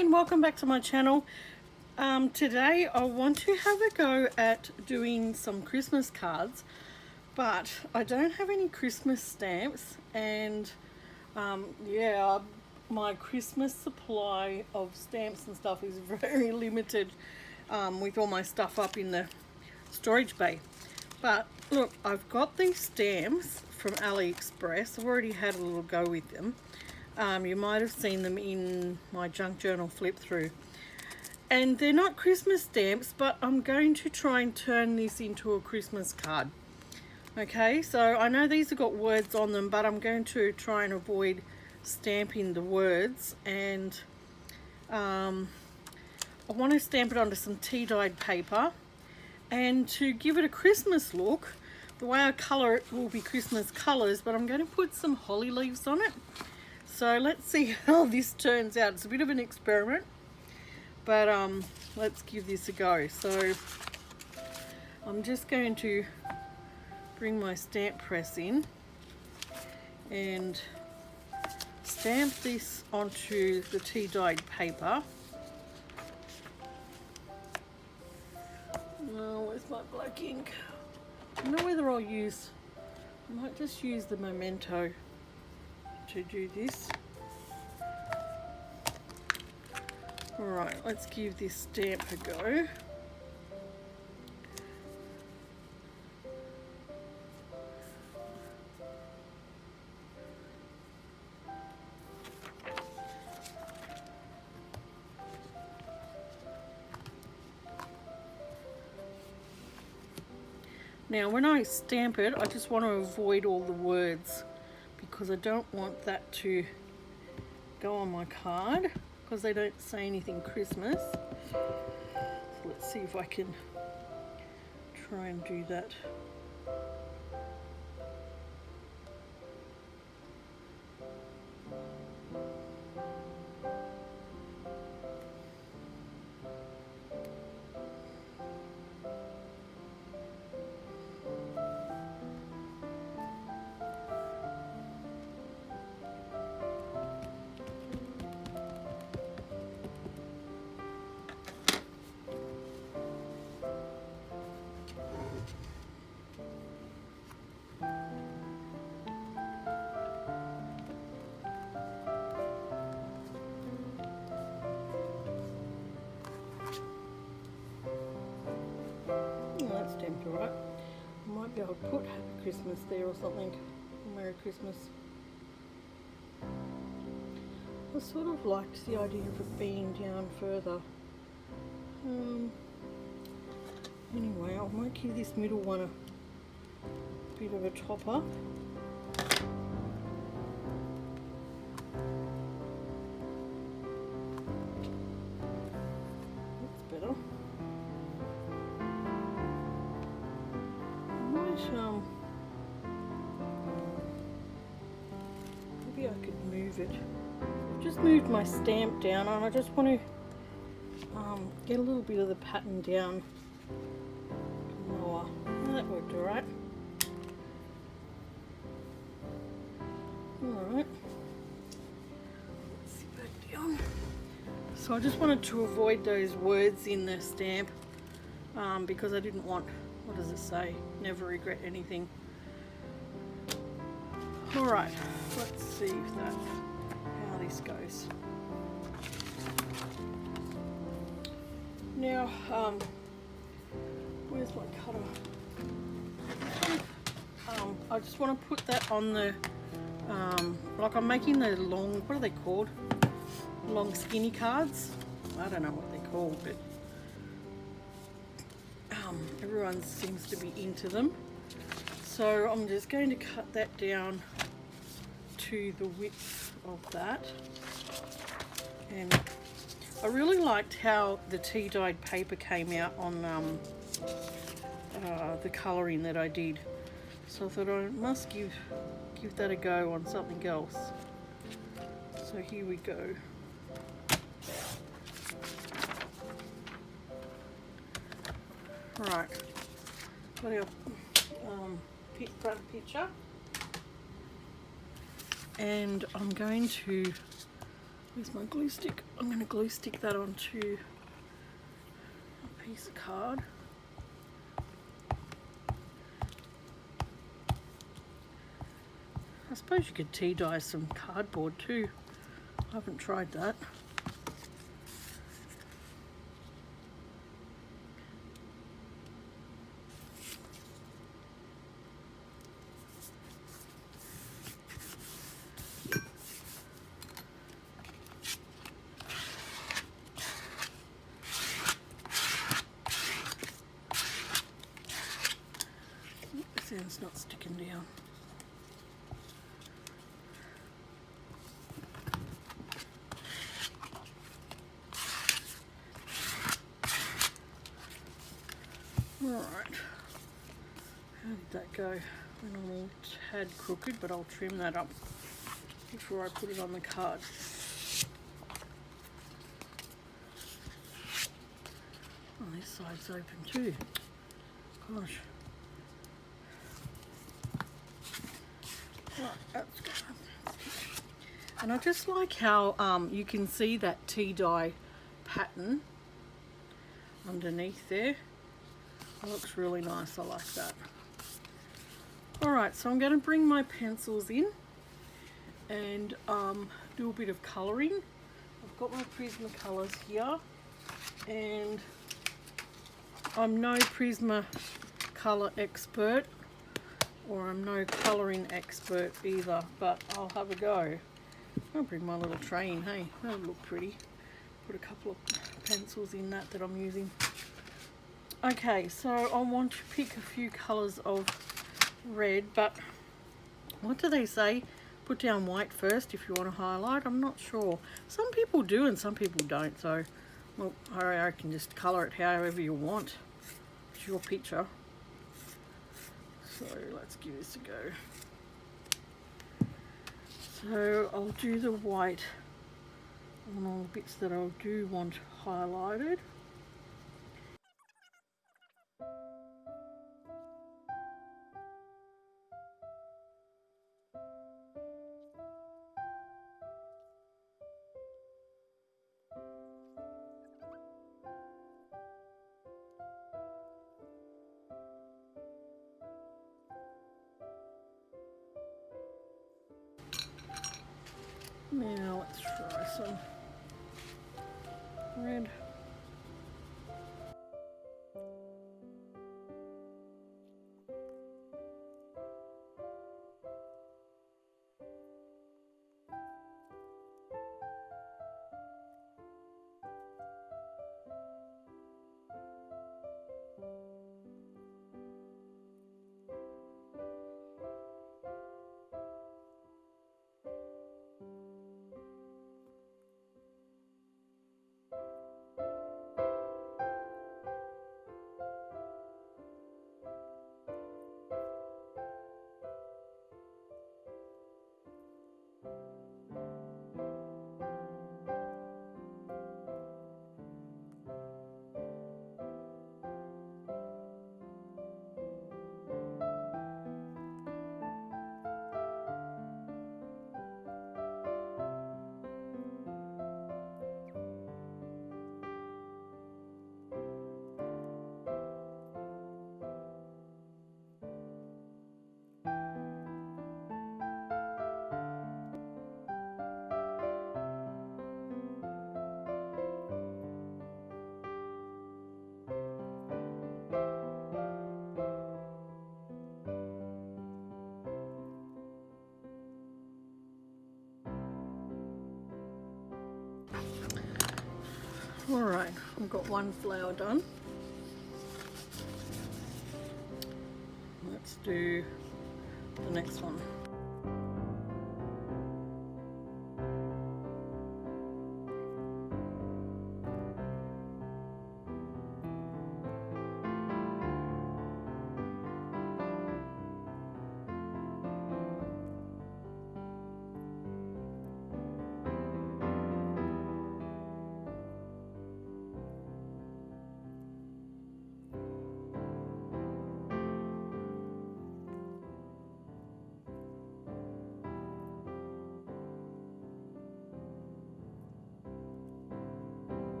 and welcome back to my channel. Today I want to have a go at doing some Christmas cards, but I don't have any Christmas stamps, and yeah, my Christmas supply of stamps and stuff is very limited with all my stuff up in the storage bay. But look, I've got these stamps from AliExpress. I've already had a little go with them. You might have seen them in my junk journal flip through. And they're not Christmas stamps, but I'm going to try and turn this into a Christmas card. Okay, so I know these have got words on them, but I'm going to try and avoid stamping the words. And I want to stamp it onto some tea-dyed paper. And to give it a Christmas look, the way I colour it will be Christmas colours, but I'm going to put some holly leaves on it. So let's see how this turns out. It's a bit of an experiment, but let's give this a go. So I'm just going to bring my stamp press in and stamp this onto the tea-dyed paper. Oh, where's my black ink? I don't know whether I might just use the Memento to do this. Alright, let's give this stamp a go. Now when I stamp it, I just want to avoid all the words because I don't want that to go on my card because they don't say anything Christmas. So let's see if I can try and do that. That's stamped alright. I might be able to put Happy Christmas there or something. Merry Christmas. I sort of liked the idea of it being down further. Anyway, I might give this middle one a bit of a topper. That's better. Maybe I could move it. I've just moved my stamp down and I just want to get a little bit of the pattern down lower. Oh, that worked alright. Alright. Let's sit back down. So I just wanted to avoid those words in the stamp because I didn't want, what does it say? Never regret anything. Alright, let's see how this goes. Now, where's my cutter? I just want to put that on the, like I'm making the long, what are they called? Long skinny cards? I don't know what they're called, but everyone seems to be into them. So I'm just going to cut that down to the width of that. And I really liked how the tea-dyed paper came out on the colouring that I did. So I thought I must give that a go on something else. So here we go. Right, got our front picture, and I'm going to Where's my glue stick? I'm going to glue stick that onto a piece of card. I suppose you could tea dye some cardboard too. I haven't tried that. This end's not sticking down. Alright, how did that go? Went on a tad crooked, but I'll trim that up before I put it on the card. Oh, this side's open too. Gosh. Right, that's good. And I just like how you can see that tea dye pattern underneath there. It looks really nice, I like that. Alright, so I'm going to bring my pencils in and do a bit of colouring. I've got my Prismacolors here, and I'm no Prismacolor expert, or I'm no colouring expert either, but I'll have a go. I'll bring my little tray in, hey, that'll look pretty. Put a couple of pencils in that I'm using. Okay, so I want to pick a few colours of red, but what do they say? Put down white first if you want to highlight. I'm not sure. Some people do and some people don't, so well, I can just colour it however you want. It's your picture. So let's give this a go. So I'll do the white on all the bits that I do want highlighted. Now let's try some red. Alright, I've got one flower done. Let's do the next one.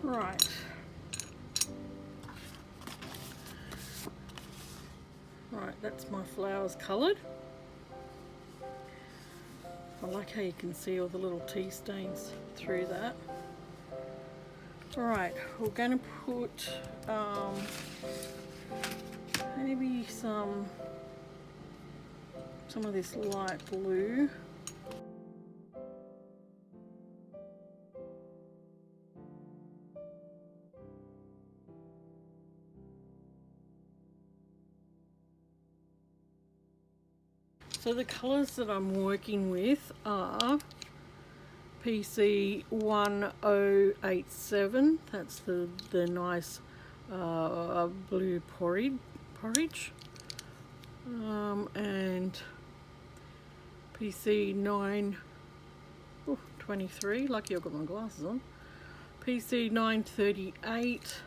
Right. Right, that's my flowers coloured. I like how you can see all the little tea stains through that. Alright, we're going to put maybe some of this light blue. So the colours that I'm working with are PC 1087, that's the nice blue porridge, and PC 923, lucky I've got my glasses on, PC 938,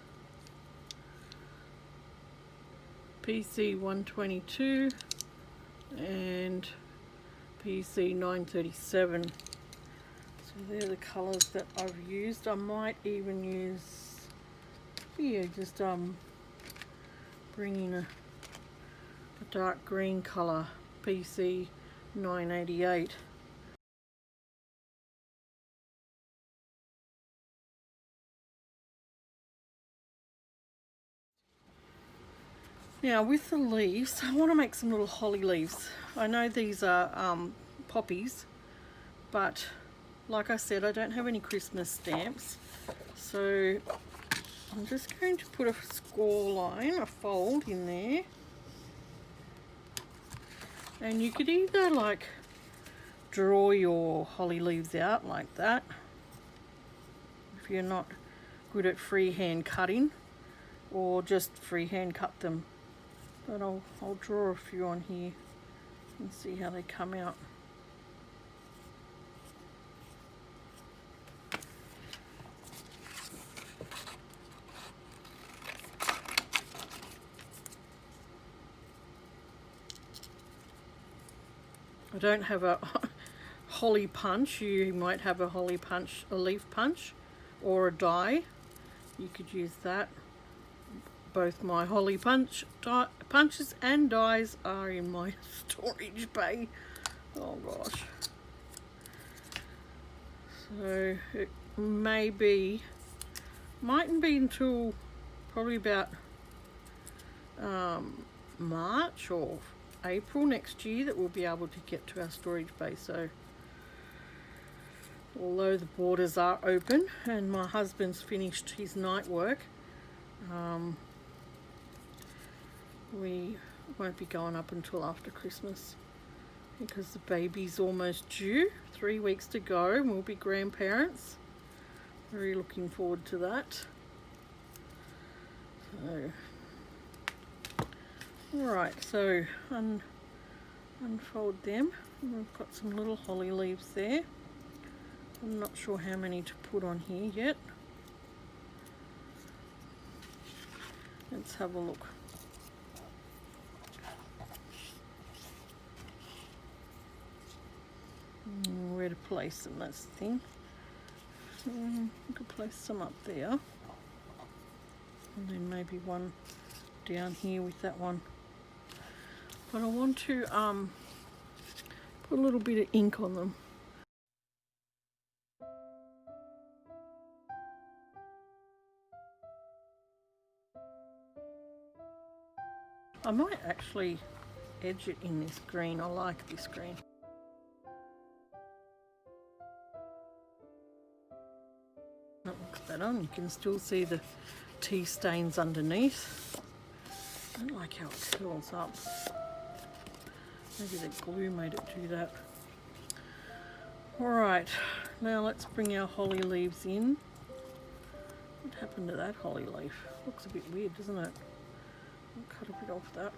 PC 122, and PC 937. So they're the colours that I've used. I might even use, just bring in a dark green colour, PC 988. Now with the leaves, I want to make some little holly leaves. I know these are poppies, but like I said, I don't have any Christmas stamps, so I'm just going to put a score line, a fold in there, and you could either like draw your holly leaves out like that if you're not good at freehand cutting, or just freehand cut them. But I'll draw a few on here and see how they come out. I don't have a holly punch. You might have a holly punch, a leaf punch, or a die. You could use that. Both my holly punches and dies are in my storage bay. Oh gosh. So it mightn't be until probably about March or April next year that we'll be able to get to our storage bay. So although the borders are open and my husband's finished his night work, we won't be going up until after Christmas because the baby's almost due, 3 weeks to go, and we'll be grandparents. Very looking forward to that. So, alright, so unfold them. We've got some little holly leaves there. I'm not sure how many to put on here yet. Let's have a look. Where to place them, that's the thing. We could place some up there, and then maybe one down here with that one. But I want to put a little bit of ink on them. I might actually edge it in this green. I like this green. That looks better, and you can still see the tea stains underneath. I don't like how it curls up. Maybe the glue made it do that. Alright, now let's bring our holly leaves in. What happened to that holly leaf? Looks a bit weird, doesn't it? I'll cut a bit off that.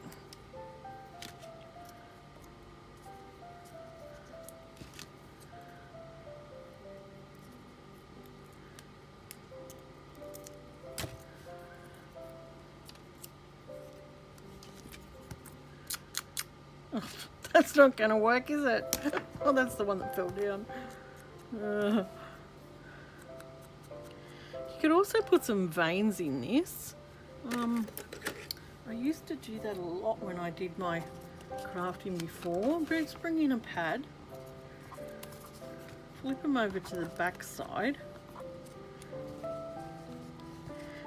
That's not going to work, is it? Oh, that's the one that fell down. You could also put some veins in this. I used to do that a lot when I did my crafting before. Just bring in a pad, flip them over to the back side,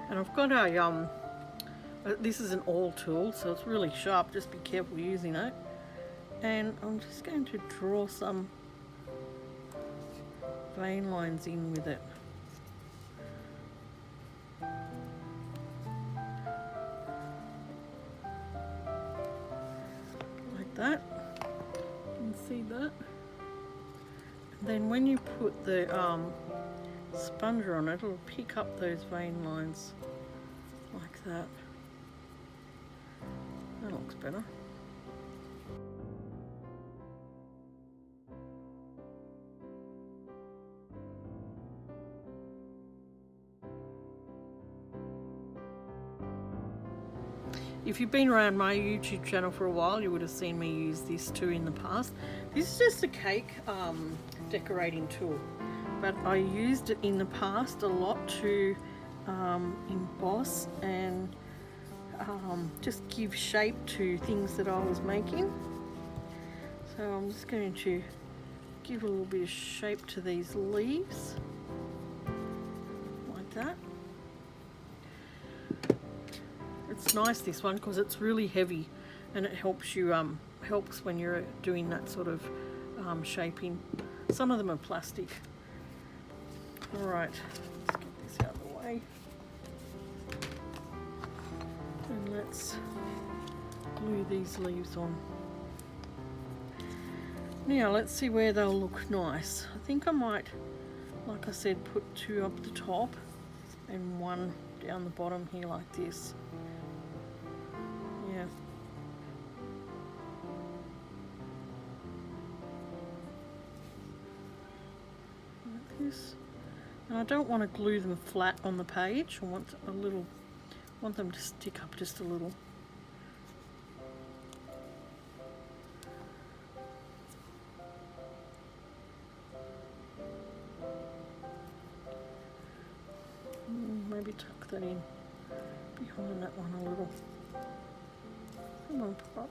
and I've got a this is an awl tool, so it's really sharp, just be careful using it. And I'm just going to draw some vein lines in with it. Like that. You can see that. And then when you put the sponger on it, it'll pick up those vein lines like that. That looks better. If you've been around my YouTube channel for a while, you would have seen me use this too in the past. This is just a cake decorating tool, but I used it in the past a lot to emboss and just give shape to things that I was making. So I'm just going to give a little bit of shape to these leaves, like that. It's nice, this one, because it's really heavy and it helps you helps when you're doing that sort of shaping. Some of them are plastic. Alright, let's get this out of the way. And let's glue these leaves on. Now let's see where they'll look nice. I think I might, like I said, put two up the top and one down the bottom here like this. Yeah. Like this. And I don't want to glue them flat on the page. I want them to stick up just a little. Maybe tuck that in behind that one a little. Come on, pop.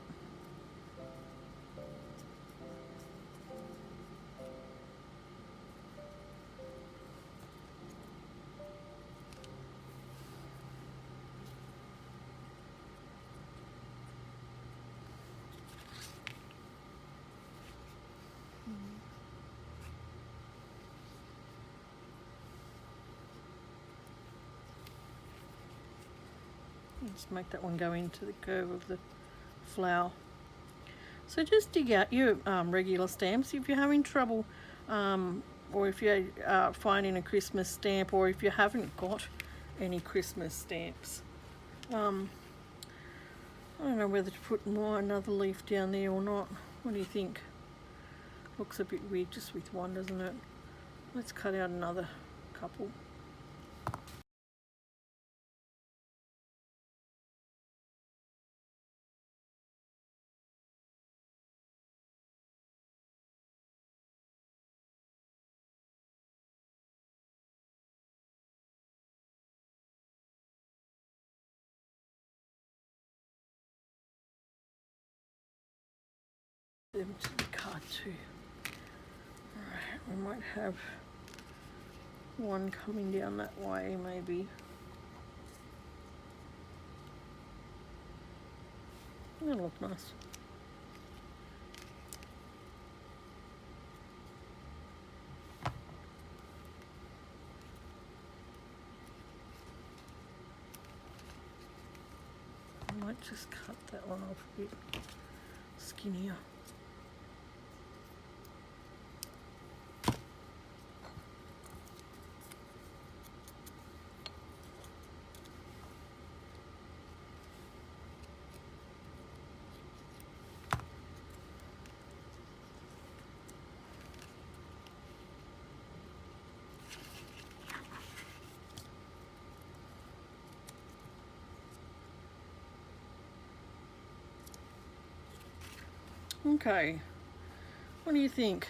Just make that one go into the curve of the flower. So just dig out your regular stamps. If you're having trouble or if you're finding a Christmas stamp, or if you haven't got any Christmas stamps, I don't know whether to put another leaf down there or not. What do you think? Looks a bit weird just with one, doesn't it? Let's cut out another couple. Them to the card too. Alright, we might have one coming down that way maybe. That'll look nice. I might just cut that one off a bit skinnier. Okay, what do you think?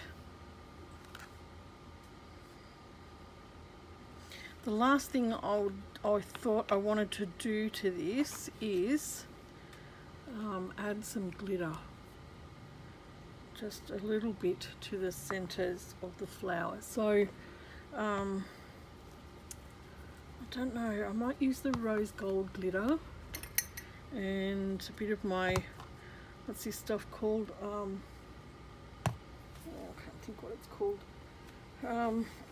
the last thing I thought I wanted to do to this is add some glitter. Just a little bit to the centers of the flowers. So I don't know, I might use the rose gold glitter and a bit of my, what's this stuff called? Oh, I can't think what it's called.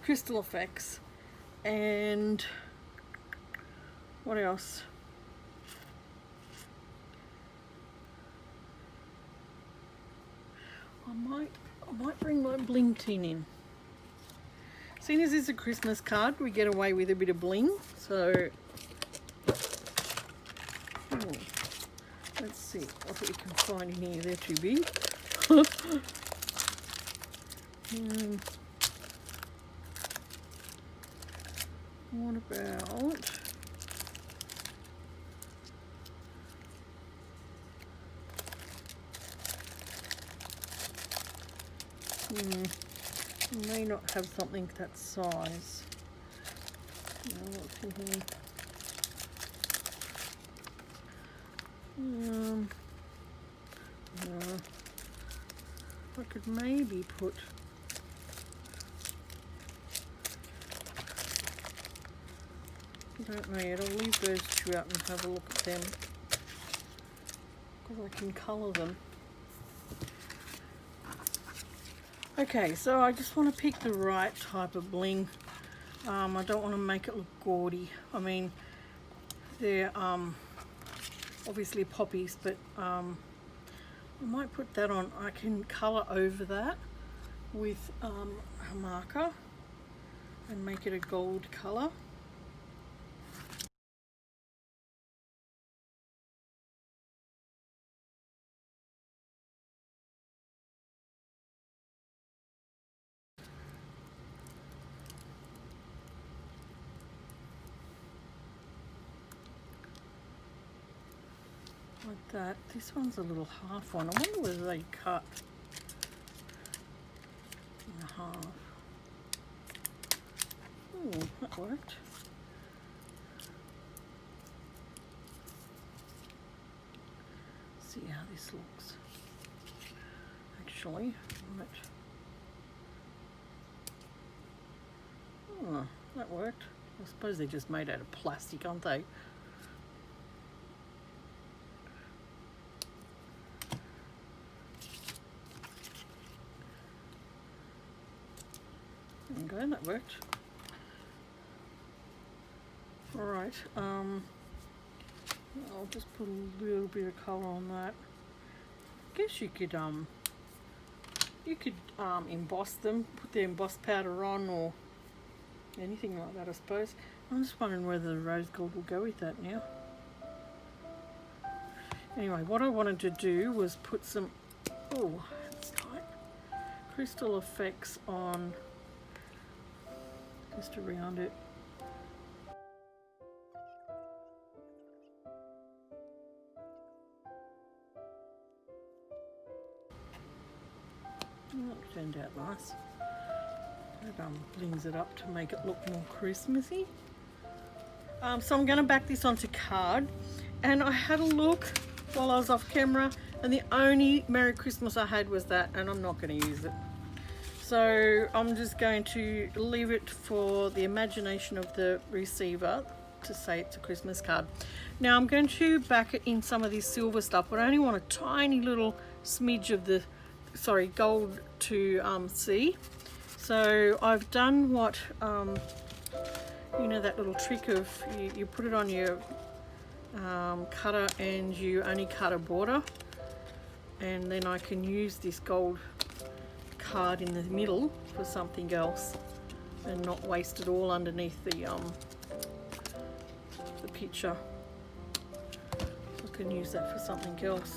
Crystal Effects. And what else? I might bring my bling tin in. Seeing as it's a Christmas card, we get away with a bit of bling. So, let's see what we can find in here. They're too big. What about? May not have something that size. No, what's in here? No. I could maybe put I don't know yet. I'll leave those two out and have a look at them because I can colour them. Okay, so I just want to pick the right type of bling. I don't want to make it look gaudy. I mean, they're obviously poppies, but I might put that on. I can colour over that with a marker and make it a gold colour. Like that. This one's a little half one. I wonder whether they cut in half. Oh, that worked. See how this looks. Actually, oh, that worked. I suppose they're just made out of plastic, aren't they? Okay, that worked. Alright, I'll just put a little bit of colour on that. I guess you could emboss them, put the embossed powder on or anything like that, I suppose. I'm just wondering whether the rose gold will go with that now. Anyway, what I wanted to do was put some, oh, that's tight, Crystal Effects on just around it. That turned out nice. It blings it up to make it look more Christmassy. So I'm going to back this onto card, and I had a look while I was off camera, and the only Merry Christmas I had was that, and I'm not going to use it. So I'm just going to leave it for the imagination of the receiver to say it's a Christmas card. Now I'm going to back it in some of this silver stuff, but I only want a tiny little smidge of the gold to see. So I've done what you know, that little trick of you put it on your cutter and you only cut a border, and then I can use this gold card in the middle for something else and not waste it all underneath the picture. I can use that for something else.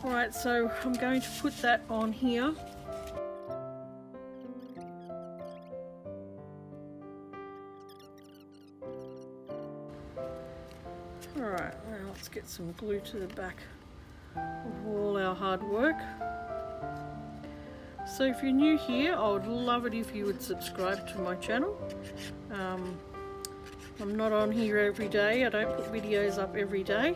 Alright, so I'm going to put that on here. Alright, now let's get some glue to the back of all our hard work. So if you're new here, I would love it if you would subscribe to my channel. I'm not on here every day. I don't put videos up every day,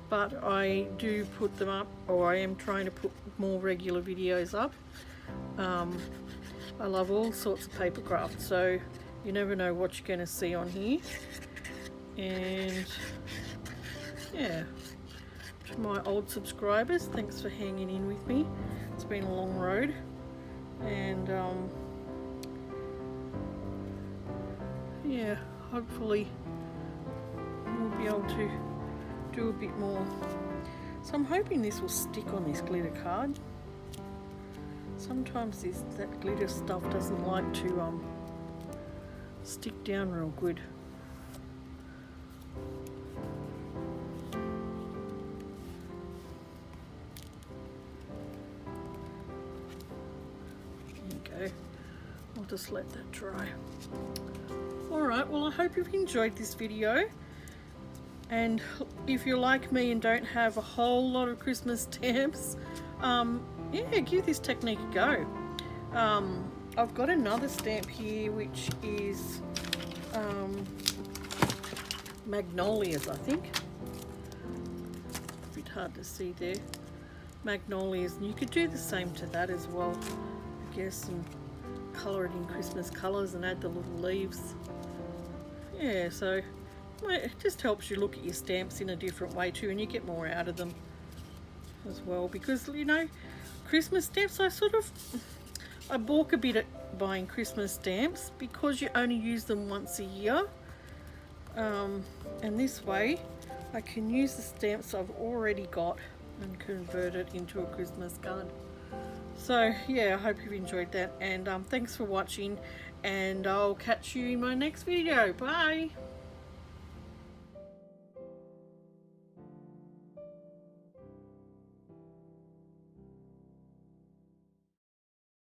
but I do put them up, or I am trying to put more regular videos up. I love all sorts of paper crafts, so you never know what you're going to see on here. And yeah, to my old subscribers, thanks for hanging in with me. It's been a long road, and yeah, hopefully we'll be able to do a bit more. So I'm hoping this will stick on this glitter card. Sometimes that glitter stuff doesn't like to stick down real good. There you go. I'll just let that dry. Alright, well I hope you've enjoyed this video, and if you're like me and don't have a whole lot of Christmas stamps, yeah, give this technique a go. I've got another stamp here which is Magnolias, I think. A bit hard to see there. Magnolias, and you could do the same to that as well, I guess, and colour it in Christmas colours and add the little leaves. Yeah, so it just helps you look at your stamps in a different way too, and you get more out of them as well, because you know, Christmas stamps, I balk a bit at buying Christmas stamps because you only use them once a year, and this way I can use the stamps I've already got and convert it into a Christmas card. So yeah, I hope you've enjoyed that, and thanks for watching, and I'll catch you in my next video. Bye.